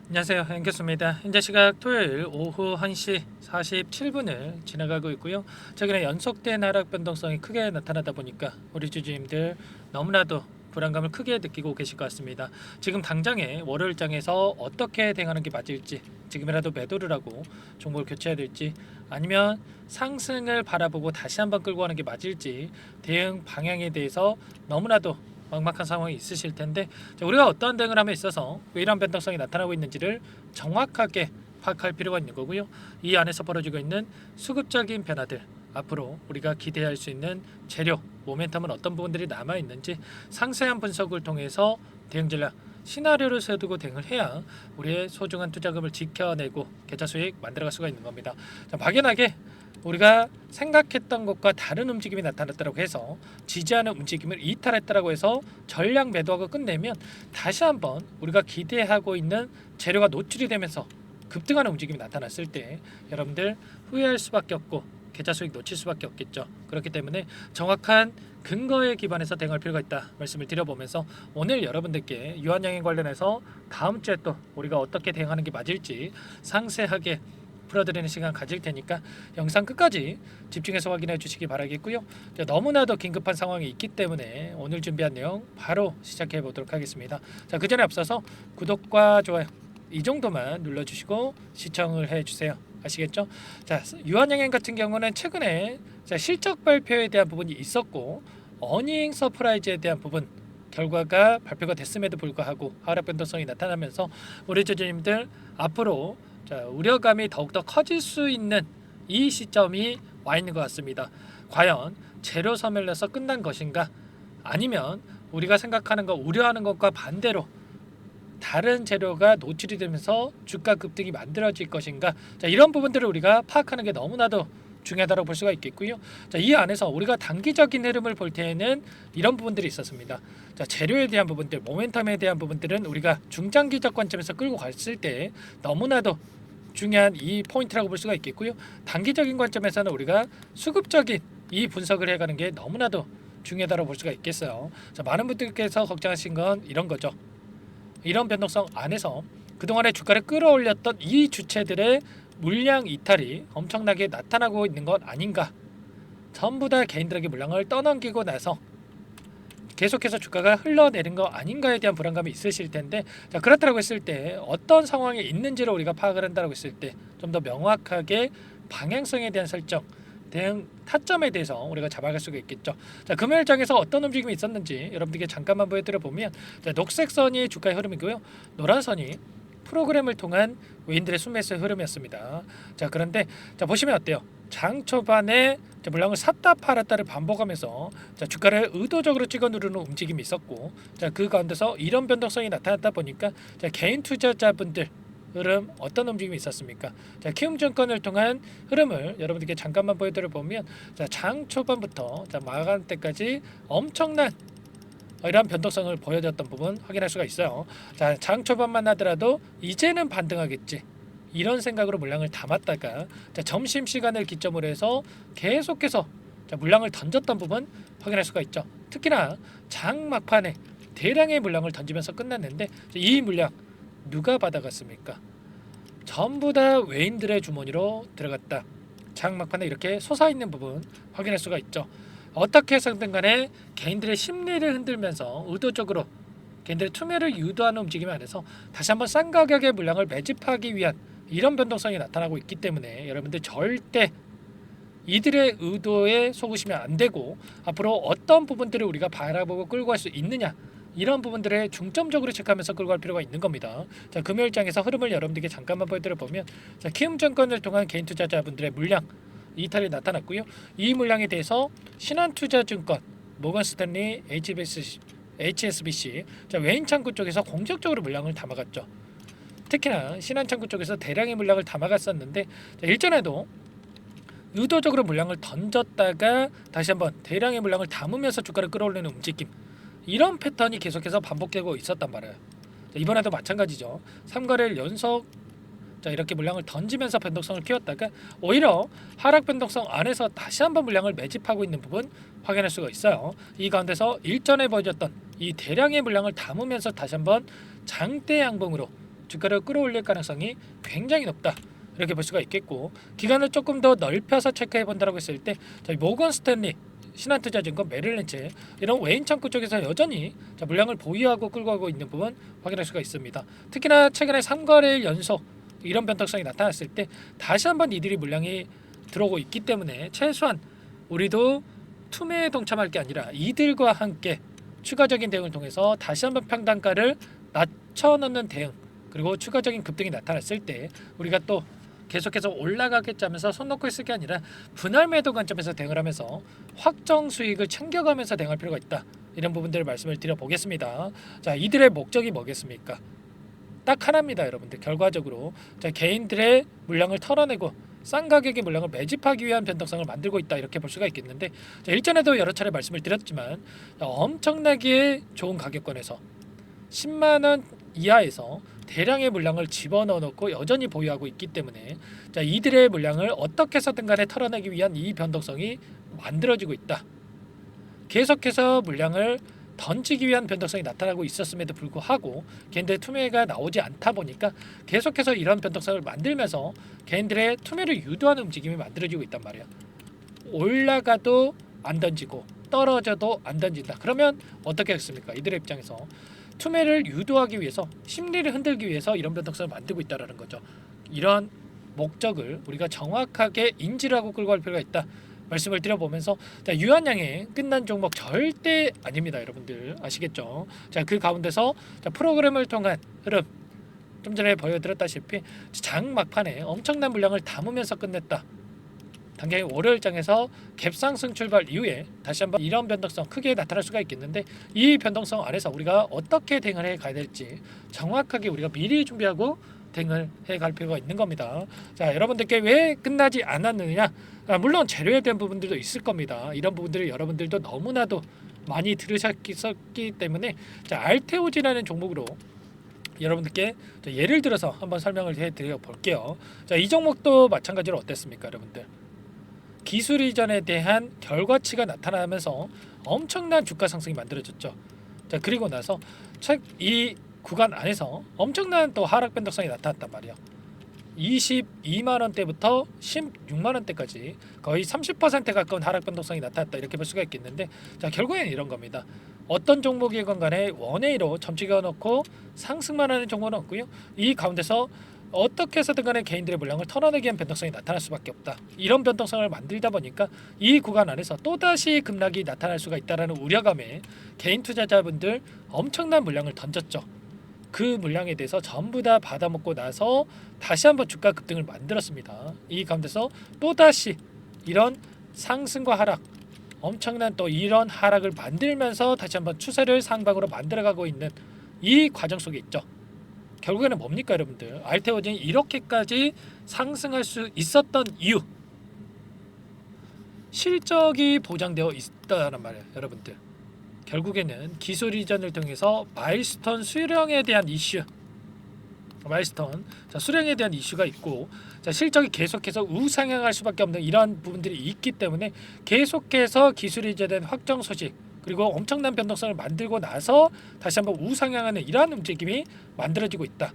안녕하세요. 앵교수입니다. 현재 시각 토요일 오후 1시 47분을 지나가고 있고요. 최근에 연속된 하락 변동성이 크게 나타나다 보니까 우리 주주님들 너무나도 불안감을 크게 느끼고 계실 것 같습니다. 지금 당장에 월요일장에서 어떻게 대응하는 게 맞을지, 지금이라도 매도를 하고 종목을 교체해야 될지, 아니면 상승을 바라보고 다시 한번 끌고 가는 게 맞을지 대응 방향에 대해서 너무나도 막막한 상황이 있으실 텐데, 우리가 어떤 대응을 함에 있어서 왜 이런 변동성이 나타나고 있는지를 정확하게 파악할 필요가 있는 거고요. 이 안에서 벌어지고 있는 수급적인 변화들, 앞으로 우리가 기대할 수 있는 재료, 모멘텀은 어떤 부분들이 남아 있는지 상세한 분석을 통해서 대응 전략, 시나리오를 세우고 대응을 해야 우리의 소중한 투자금을 지켜내고 계좌 수익 만들어갈 수가 있는 겁니다. 자, 막연하게 우리가 생각했던 것과 다른 움직임이 나타났다고 해서 지지하는 움직임을 이탈했다고 해서 전량 매도하고 끝내면 다시 한번 우리가 기대하고 있는 재료가 노출이 되면서 급등하는 움직임이 나타났을 때 여러분들 후회할 수밖에 없고 계좌 수익 놓칠 수밖에 없겠죠. 그렇기 때문에 정확한 근거에 기반해서 대응할 필요가 있다 말씀을 드려보면서, 오늘 여러분들께 유한양행 관련해서 다음 주에 또 우리가 어떻게 대응하는 게 맞을지 상세하게 풀어드리는 시간 가질 테니까 영상 끝까지 집중해서 확인해 주시기 바라겠고요. 너무나도 긴급한 상황이 있기 때문에 오늘 준비한 내용 바로 시작해 보도록 하겠습니다. 자, 그 전에 앞서서 구독과 좋아요 이 정도만 눌러주시고 시청을 해주세요. 아시겠죠? 자, 유한양행 같은 경우는 최근에 실적 발표에 대한 부분이 있었고 어닝 서프라이즈에 대한 부분 결과가 발표가 됐음에도 불구하고 하락 변동성이 나타나면서 우리 주주님들 앞으로 우려감이 더욱더 커질 수 있는 이 시점이 와 있는 것 같습니다. 과연 재료 소멸에서 끝난 것인가, 아니면 우리가 생각하는 것, 우려하는 것과 반대로 다른 재료가 노출이 되면서 주가 급등이 만들어질 것인가, 이런 부분들을 우리가 파악하는 게 너무나도 중요하다고 볼 수가 있겠고요. 이 안에서 우리가 단기적인 흐름을 볼 때에는 이런 부분들이 있었습니다. 재료에 대한 부분들, 모멘텀에 대한 부분들은 우리가 중장기적 관점에서 끌고 갔을 때 너무나도 중요한 이 포인트라고 볼 수가 있겠고요. 단기적인 관점에서는 우리가 수급적인 이 분석을 해가는 게 너무나도 중요하다고 볼 수가 있겠어요. 많은 분들께서 걱정하신 건 이런 거죠. 이런 변동성 안에서 그동안에 주가를 끌어올렸던 이 주체들의 물량 이탈이 엄청나게 나타나고 있는 것 아닌가, 전부 다 개인들에게 물량을 떠넘기고 나서 계속해서 주가가 흘러내린 거 아닌가에 대한 불안감이 있으실 텐데, 그렇다고 했을 때 어떤 상황에 있는지를 우리가 파악을 한다고 했을 때 좀 더 명확하게 방향성에 대한 설정, 대응 타점에 대해서 우리가 잡아갈 수가 있겠죠. 금요일장에서 어떤 움직임이 있었는지 여러분들께 잠깐만 보여드려 보면, 녹색 선이 주가의 흐름이고요, 노란 선이 프로그램을 통한 외인들의 순매수의 흐름이었습니다. 그런데 보시면 어때요? 장 초반에 물량을 샀다 팔았다를 반복하면서 주가를 의도적으로 찍어 누르는 움직임이 있었고, 그 가운데서 이런 변동성이 나타났다 보니까 개인 투자자분들 흐름 어떤 움직임이 있었습니까? 키움증권을 통한 흐름을 여러분들께 잠깐만 보여드려 보면, 장 초반부터 마감 때까지 엄청난 이러한 변동성을 보여줬던 부분 확인할 수가 있어요. 장 초반만 하더라도 이제는 반등하겠지, 이런 생각으로 물량을 담았다가 점심시간을 기점으로 해서 계속해서 물량을 던졌던 부분 확인할 수가 있죠. 특히나 장 막판에 대량의 물량을 던지면서 끝났는데, 이 물량 누가 받아갔습니까? 전부 다 외인들의 주머니로 들어갔다. 장 막판에 이렇게 솟아있는 부분 확인할 수가 있죠. 어떻게 해서든 간에 개인들의 심리를 흔들면서 의도적으로 개인들의 투매를 유도하는 움직임 안에서 다시 한번 싼 가격의 물량을 매집하기 위한 이런 변동성이 나타나고 있기 때문에 여러분들 절대 이들의 의도에 속으시면 안 되고, 앞으로 어떤 부분들을 우리가 바라보고 끌고 갈 수 있느냐, 이런 부분들을 중점적으로 체크하면서 끌고 갈 필요가 있는 겁니다. 금요일장에서 흐름을 여러분들께 잠깐만 보여드려 보면, 키움증권을 통한 개인 투자자분들의 물량 이탈이 나타났고요. 이 물량에 대해서 신한투자증권, 모건스탠리, HSBC, 외인 창구 쪽에서 공격적으로 물량을 담아갔죠. 특히나 신한창구 쪽에서 대량의 물량을 담아갔었는데, 일전에도 의도적으로 물량을 던졌다가 다시 한번 대량의 물량을 담으면서 주가를 끌어올리는 움직임, 이런 패턴이 계속해서 반복되고 있었단 말이에요. 이번에도 마찬가지죠. 3거래일 연속 이렇게 물량을 던지면서 변동성을 키웠다가 오히려 하락 변동성 안에서 다시 한번 물량을 매집하고 있는 부분 확인할 수가 있어요. 이 가운데서 일전에 보여줬던 이 대량의 물량을 담으면서 다시 한번 장대 양봉으로 주가를 끌어올릴 가능성이 굉장히 높다. 이렇게 볼 수가 있겠고, 기간을 조금 더 넓혀서 체크해 본다고 했을 때 저희 모건 스탠리, 신한투자증권, 메릴린치 이런 외인 창구 쪽에서 여전히 물량을 보유하고 끌고 가고 있는 부분 확인할 수가 있습니다. 특히나 최근에 3거래일 연속 이런 변동성이 나타났을 때 다시 한번 이들이 물량이 들어오고 있기 때문에 최소한 우리도 투매에 동참할 게 아니라 이들과 함께 추가적인 대응을 통해서 다시 한번 평단가를 낮춰놓는 대응, 그리고 추가적인 급등이 나타났을 때 우리가 또 계속해서 올라가겠지 하면서 손 놓고 있을 게 아니라 분할 매도 관점에서 대응을 하면서 확정 수익을 챙겨가면서 대응할 필요가 있다. 이런 부분들을 말씀을 드려보겠습니다. 자, 이들의 목적이 뭐겠습니까? 딱 하나입니다, 여러분들. 결과적으로 개인들의 물량을 털어내고 싼 가격의 물량을 매집하기 위한 변동성을 만들고 있다, 이렇게 볼 수가 있겠는데, 일전에도 여러 차례 말씀을 드렸지만 엄청나게 좋은 가격권에서 10만원 이하에서 대량의 물량을 집어넣어 놓고 여전히 보유하고 있기 때문에 이들의 물량을 어떻게 해서든 간에 털어내기 위한 이 변동성이 만들어지고 있다. 계속해서 물량을 던지기 위한 변동성이 나타나고 있었음에도 불구하고 개인들의 투매가 나오지 않다 보니까 계속해서 이런 변동성을 만들면서 개인들의 투매를 유도하는 움직임이 만들어지고 있단 말이야. 올라가도 안 던지고 떨어져도 안 던진다. 그러면 어떻게 하겠습니까? 이들의 입장에서 투매를 유도하기 위해서, 심리를 흔들기 위해서 이런 변동성을 만들고 있다는 거죠. 이런 목적을 우리가 정확하게 인지를 하고 끌고 갈 필요가 있다, 말씀을 드려보면서, 유한양의 끝난 종목 절대 아닙니다, 여러분들 아시겠죠? 그 가운데서 프로그램을 통한 흐름, 좀 전에 보여드렸다시피 장 막판에 엄청난 물량을 담으면서 끝냈다. 당장의 월요일장에서 갭상승 출발 이후에 다시 한번 이런 변동성 크게 나타날 수가 있겠는데, 이 변동성 안에서 우리가 어떻게 대응을 해 가야 될지 정확하게 우리가 미리 준비하고 대응을 해 갈 필요가 있는 겁니다. 자, 여러분들께 왜 끝나지 않았느냐? 물론 재료에 대한 부분들도 있을 겁니다. 이런 부분들을 여러분들도 너무나도 많이 들으셨기 때문에, 알테오지라는 종목으로 여러분들께 예를 들어서 한번 설명을 해드려 볼게요. 이 종목도 마찬가지로 어땠습니까, 여러분들? 기술 이전에 대한 결과치가 나타나면서 엄청난 주가 상승이 만들어졌죠. 그리고 나서 이 구간 안에서 엄청난 또 하락 변동성이 나타났단 말이에요. 22만 원대부터 16만 원대까지 거의 30% 가까운 하락 변동성이 나타났다, 이렇게 볼 수가 있겠는데, 결국에는 이런 겁니다. 어떤 종목이건 간에 원웨이로 점찍어 놓고 상승만 하는 종목은 없고요. 이 가운데서 어떻게 해서든 간에 개인들의 물량을 털어내기 위한 변동성이 나타날 수밖에 없다. 이런 변동성을 만들다 보니까 이 구간 안에서 또다시 급락이 나타날 수가 있다는 우려감에 개인 투자자분들 엄청난 물량을 던졌죠. 그 물량에 대해서 전부 다 받아먹고 나서 다시 한번 주가 급등을 만들었습니다. 이 가운데서 또다시 이런 상승과 하락, 엄청난 또 이런 하락을 만들면서 다시 한번 추세를 상방으로 만들어가고 있는 이 과정 속에 있죠. 결국에는 뭡니까, 여러분들? 알테오진이 이렇게까지 상승할 수 있었던 이유, 실적이 보장되어 있다는 말이에요, 여러분들. 결국에는 기술 이전을 통해서 마일스톤 수령에 대한 이슈, 수령에 대한 이슈가 있고, 실적이 계속해서 우상향할 수밖에 없는 이러한 부분들이 있기 때문에 계속해서 기술 이전된 확정 소식, 그리고 엄청난 변동성을 만들고 나서 다시 한번 우상향하는 이러한 움직임이 만들어지고 있다.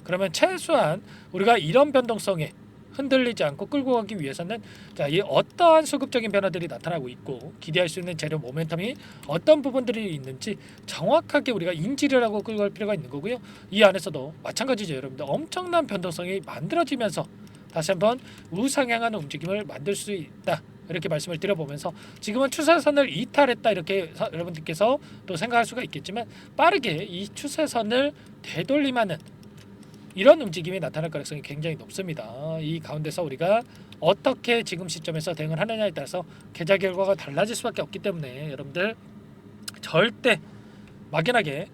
그러면 최소한 우리가 이런 변동성에 흔들리지 않고 끌고 가기 위해서는 이 어떠한 수급적인 변화들이 나타나고 있고 기대할 수 있는 재료 모멘텀이 어떤 부분들이 있는지 정확하게 우리가 인지를 하고 끌고 갈 필요가 있는 거고요. 이 안에서도 마찬가지죠, 여러분들. 엄청난 변동성이 만들어지면서 다시 한번 우상향하는 움직임을 만들 수 있다, 이렇게 말씀을 드려보면서, 지금은 추세선을 이탈했다, 이렇게 여러분들께서 또 생각할 수가 있겠지만 빠르게 이 추세선을 되돌림하는 이런 움직임이 나타날 가능성이 굉장히 높습니다. 이 가운데서 우리가 어떻게 지금 시점에서 대응을 하느냐에 따라서 계좌 결과가 달라질 수밖에 없기 때문에 여러분들 절대 막연하게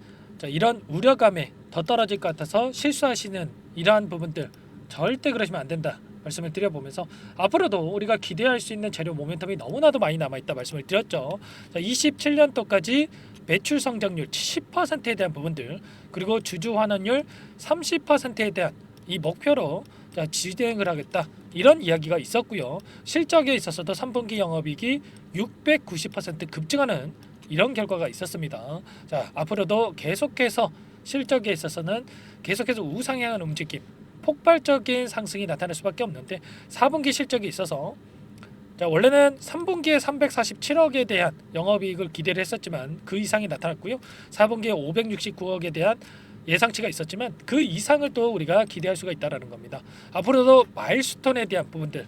이런 우려감에 더 떨어질 것 같아서 실수하시는 이러한 부분들 절대 그러시면 안 된다, 말씀을 드려보면서, 앞으로도 우리가 기대할 수 있는 재료 모멘텀이 너무나도 많이 남아있다 말씀을 드렸죠. 27년도까지 매출 성장률 10%에 대한 부분들, 그리고 주주 환원율 30%에 대한 이 목표로 진행을 하겠다, 이런 이야기가 있었고요. 실적에 있어서도 3분기 영업이익이 690% 급증하는 이런 결과가 있었습니다. 앞으로도 계속해서 실적에 있어서는 계속해서 우상향한 움직임, 폭발적인 상승이 나타날 수밖에 없는데 4분기 실적이 있어서 자, 원래는 3분기에 347억에 대한 영업이익을 기대를 했었지만 그 이상이 나타났고요. 4분기에 569억에 대한 예상치가 있었지만 그 이상을 또 우리가 기대할 수가 있다라는 겁니다. 앞으로도 마일스톤에 대한 부분들,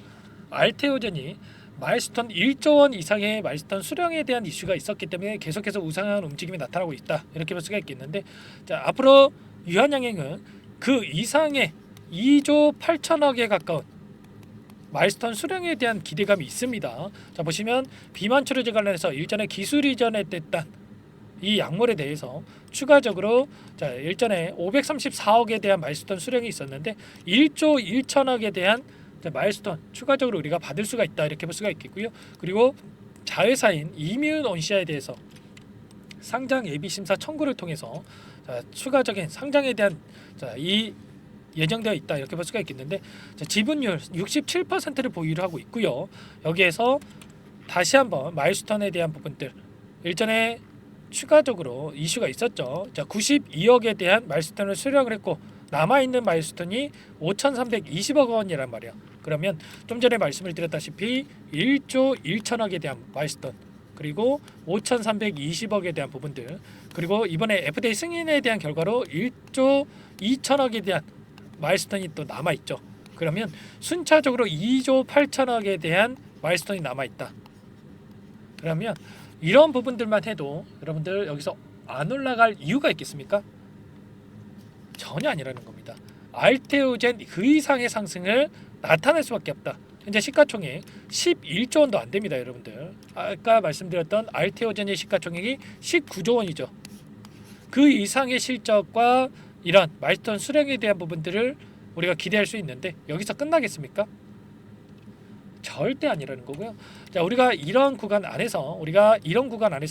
알테오젠이 마일스톤 1조 원 이상의 마일스톤 수령에 대한 이슈가 있었기 때문에 계속해서 우상향한 움직임이 나타나고 있다. 이렇게 볼 수가 있겠는데 자, 앞으로 유한양행은 그 이상의 2조 8천억에 가까운 마일스톤 수령에 대한 기대감이 있습니다. 자, 보시면 비만 치료제 관련해서 일전에 기술 이전에 됐던 이 약물에 대해서 추가적으로 자, 일전에 534억에 대한 마일스톤 수령이 있었는데 1조 1천억에 대한 마일스톤 추가적으로 우리가 받을 수가 있다. 이렇게 볼 수가 있겠고요. 그리고 자회사인 이뮨 온시아에 대해서 상장 예비 심사 청구를 통해서 자, 추가적인 상장에 대한 자, 이 예정되어 있다. 이렇게 볼 수가 있겠는데 자, 지분율 67%를 보유를 하고 있고요. 여기에서 다시 한번 마일스톤에 대한 부분들 일전에 추가적으로 이슈가 있었죠. 자, 92억에 대한 마일스톤을 수령을 했고 남아있는 마일스톤이 5,320억 원이란 말이야. 그러면 좀 전에 말씀을 드렸다시피 1조 1천억에 대한 마일스톤 그리고 5,320억에 대한 부분들 그리고 이번에 FDA 승인에 대한 결과로 1조 2천억에 대한 마일스톤이 또 남아있죠. 그러면 순차적으로 2조 8천억에 대한 마일스톤이 남아있다. 그러면 이런 부분들만 해도 여러분들 여기서 안 올라갈 이유가 있겠습니까? 전혀 아니라는 겁니다. 알테오젠 그 이상의 상승을 나타낼 수밖에 없다. 현재 시가총액 11조 원도 안 됩니다, 여러분들. 아까 말씀드렸던 알테오젠의 시가총액이 19조 원이죠. 그 이상의 실적과 이런 마일스톤 수령에 대한 부분들을 우리가 기대할 수 있는데 여기서 끝나겠습니까? 절대 아니라는 거고요. 자, 우리가 이런 구간 안에서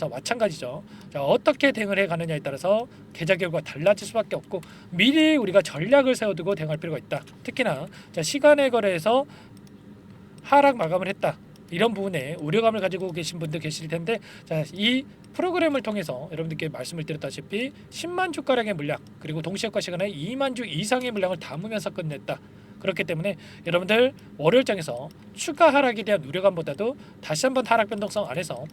마찬가지죠. 자, 어떻게 대응을 해가느냐에 따라서 계좌 결과가 달라질 수밖에 없고 미리 우리가 전략을 세워두고 대응할 필요가 있다. 특히나 자, 시간의 거래에서 하락 마감을 했다. 이런 부분에 우려감을 가지고 계신 분들 계실 텐데 자, 이 프로그램을 통해서 여러분들께 말씀을 드렸다시피 10만 주가량의 물량 그리고 동시효과 시간에 2만 주 이상의 물량을 담으면서 끝냈다. 그렇기 때문에 여러분들 월요일장에서 추가 하락에 대한 우려감보다도 다시 한번 하락 변동성 안에서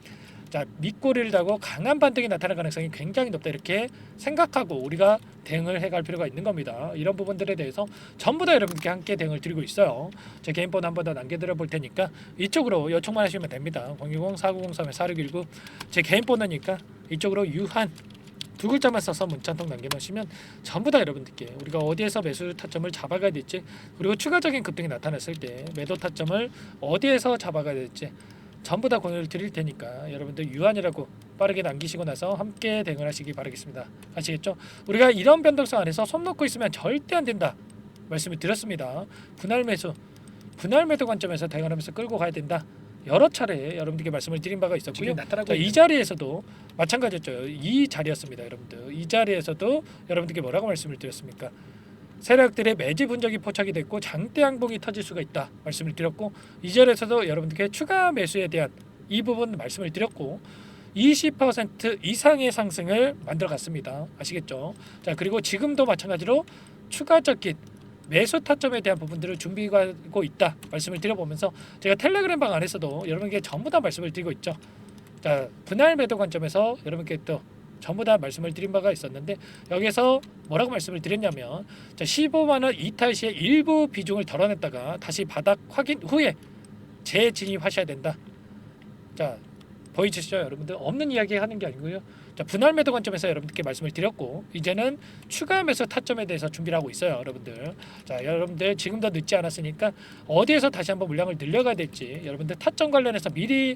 자, 밑꼬리를 달고 강한 반등이 나타날 가능성이 굉장히 높다. 이렇게 생각하고 우리가 대응을 해갈 필요가 있는 겁니다. 이런 부분들에 대해서 전부 다 여러분께 함께 대응을 드리고 있어요. 제 개인 번호 한번 더 남겨드려 볼 테니까 이쪽으로 요청만 하시면 됩니다. 010-4903-4619 제 개인 번호니까 이쪽으로 유한 두 글자만 써서 문자 한 통 남겨놓으시면 전부 다 여러분들께 우리가 어디에서 매수 타점을 잡아가야 될지 그리고 추가적인 급등이 나타났을 때 매도 타점을 어디에서 잡아가야 될지 전부 다 공유를 드릴 테니까 여러분들 유한이라고 빠르게 남기시고 나서 함께 대응을 하시기 바라겠습니다. 아시겠죠? 우리가 이런 변동성 안에서 손 놓고 있으면 절대 안 된다 말씀을 드렸습니다. 분할 매도 관점에서 대응하면서 끌고 가야 된다. 여러 차례 여러분들께 말씀을 드린 바가 있었고요. 자, 이 자리에서도 마찬가지였죠. 이 자리였습니다, 여러분들. 이 자리에서도 여러분들께 뭐라고 말씀을 드렸습니까? 세력들의 매집 흔적이 포착이 됐고 장대 양봉이 터질 수가 있다 말씀을 드렸고 이 자리에서도 여러분들께 추가 매수에 대한 이 부분 말씀을 드렸고 20% 이상의 상승을 만들어갔습니다. 아시겠죠? 자, 그리고 지금도 마찬가지로 추가적인 매수 타점에 대한 부분들을 준비하고 있다 말씀을 드려보면서 제가 텔레그램 방 안에서도 여러분께 전부 다 말씀을 드리고 있죠. 자, 분할 매도 관점에서 여러분께 또 전부 다 말씀을 드린 바가 있었는데 여기서 뭐라고 말씀을 드렸냐면 자, 15만원 이탈 시에 일부 비중을 덜어냈다가 다시 바닥 확인 후에 재진입하셔야 된다. 자, 보이시죠 여러분들? 없는 이야기 하는 게 아니고요. 자, 분할 매도 관점에서 여러분들께 말씀을 드렸고 이제는 추가 매수 타점에 대해서 준비를 하고 있어요, 여러분들. 자, 여러분들 지금도 늦지 않았으니까 어디에서 다시 한번 물량을 늘려가야 될지 여러분들 타점 관련해서 미리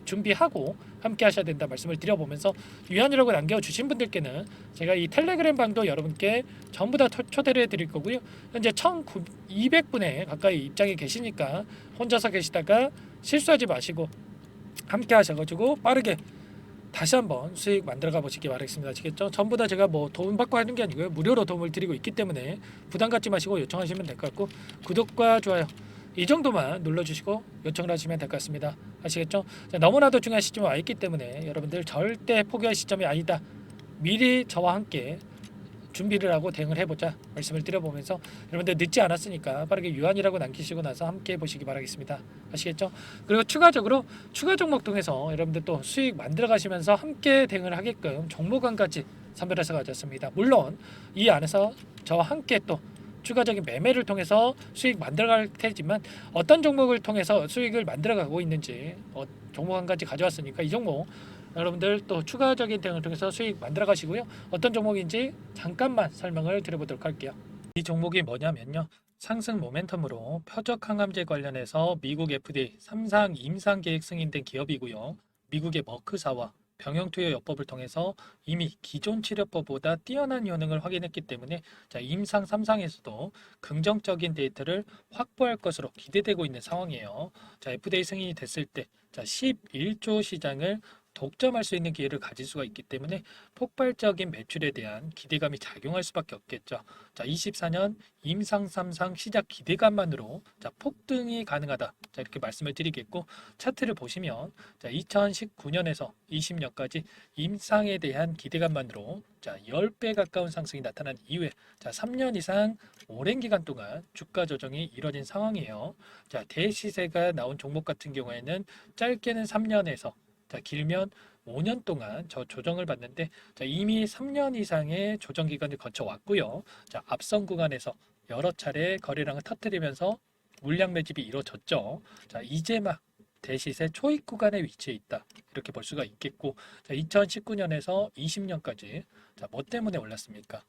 준비하고 함께 하셔야 된다 말씀을 드려보면서 유한이라고 남겨주신 분들께는 제가 이 텔레그램 방도 여러분께 전부 다 초대를 해드릴 거고요. 현재 1200분에 가까이 입장이 계시니까 혼자서 계시다가 실수하지 마시고 함께 하셔가지고 빠르게 다시 한번 수익 만들어가 보시기 바라겠습니다. 아시겠죠? 전부 다 제가 뭐 도움 받고 하는 게 아니고요. 무료로 도움을 드리고 있기 때문에 부담 갖지 마시고 요청하시면 될 것 같고 구독과 좋아요 이 정도만 눌러주시고 요청을 하시면 될 것 같습니다. 아시겠죠? 자, 너무나도 중요한 시점에 와 있기 때문에 여러분들 절대 포기할 시점이 아니다. 미리 저와 함께 준비를 하고 대응을 해보자 말씀을 드려보면서 여러분들 늦지 않았으니까 빠르게 유한이라고 남기시고 나서 함께 보시기 바라겠습니다. 아시겠죠? 그리고 추가적으로 추가 종목 통해서 여러분들 또 수익 만들어 가시면서 함께 대응을 하게끔 종목안까지 선별해서 가졌습니다. 물론 이 안에서 저와 함께 또 추가적인 매매를 통해서 수익 만들어갈 테지만 어떤 종목을 통해서 수익을 만들어가고 있는지 종목 한 가지 가져왔으니까 이 종목 여러분들 또 추가적인 대응을 통해서 수익 만들어 가시고요. 어떤 종목인지 잠깐만 설명을 드려보도록 할게요. 이 종목이 뭐냐면요. 상승 모멘텀으로 표적 항암제 관련해서 미국 FDA 3상 임상 계획 승인된 기업이고요. 미국의 머크사와 병용투여요법을 통해서 이미 기존 치료법보다 뛰어난 효능을 확인했기 때문에 임상 3상에서도 긍정적인 데이터를 확보할 것으로 기대되고 있는 상황이에요. FDA 승인이 됐을 때 11조 시장을 독점할 수 있는 기회를 가질 수가 있기 때문에 폭발적인 매출에 대한 기대감이 작용할 수밖에 없겠죠. 24년 임상 3상 시작 기대감만으로 폭등이 가능하다. 이렇게 말씀을 드리겠고 차트를 보시면 2019년에서 20년까지 임상에 대한 기대감만으로 10배 가까운 상승이 나타난 이후에 3년 이상 오랜 기간 동안 주가 조정이 이뤄진 상황이에요. 대시세가 나온 종목 같은 경우에는 짧게는 3년에서 길면 5년 동안 저 조정을 받는데 이미 3년 이상의 조정 기간을 거쳐 왔고요. 앞선 구간에서 여러 차례 거래량을 터뜨리면서 물량 매집이 이루어졌죠. 이제 막 대시세 초입 구간에 위치해 있다. 이렇게 볼 수가 있겠고 2019년에서 20년까지 뭐 때문에 올랐습니까?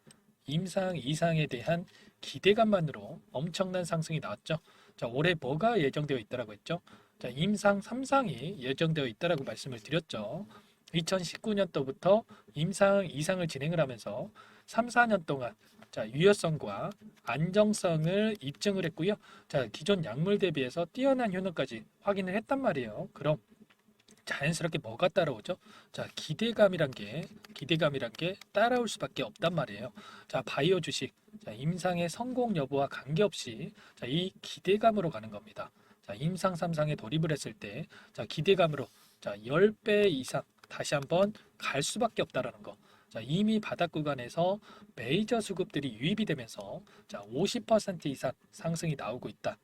임상 이상에 대한 기대감만으로 엄청난 상승이 나왔죠. 올해 뭐가 예정되어 있다라고 했죠? 임상 3상이 예정되어 있다라고 말씀을 드렸죠. 2019년도부터 임상 2상을 진행을 하면서 3, 4년 동안 유효성과 안정성을 입증을 했고요. 기존 약물 대비해서 뛰어난 효능까지 확인을 했단 말이에요. 그럼 자연스럽게 뭐가 따라오죠? 기대감이란 게 따라올 수밖에 없단 말이에요. 바이오 주식 임상의 성공 여부와 관계없이 이 기대감으로 가는 겁니다. 임상 3상에 돌입을 했을 때 기대감으로 10배 이상 다시 한번 갈 수밖에 없다라는 거. 이미 바닥 구간에서 메이저 수급들이 유입이 되면서 50% 이상 상승이 나오고 있다.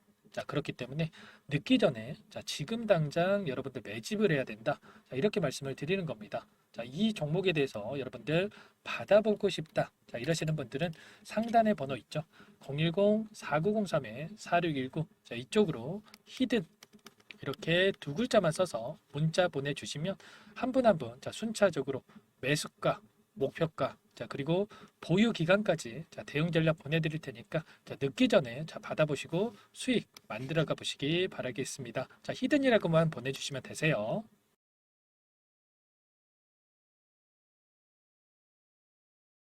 그렇기 때문에 늦기 전에 지금 당장 여러분들 매집을 해야 된다. 이렇게 말씀을 드리는 겁니다. 이 종목에 대해서 여러분들 받아보고 싶다. 이러시는 분들은 상단에 번호 있죠. 010-4903-4619 이쪽으로 히든 이렇게 두 글자만 써서 문자 보내주시면 한 분 한 분 순차적으로 매수가, 목표가 그리고 보유 기간까지 대응 전략 보내드릴 테니까 늦기 전에 받아보시고 수익 만들어가 보시기 바라겠습니다. 히든이라고만 보내주시면 되세요.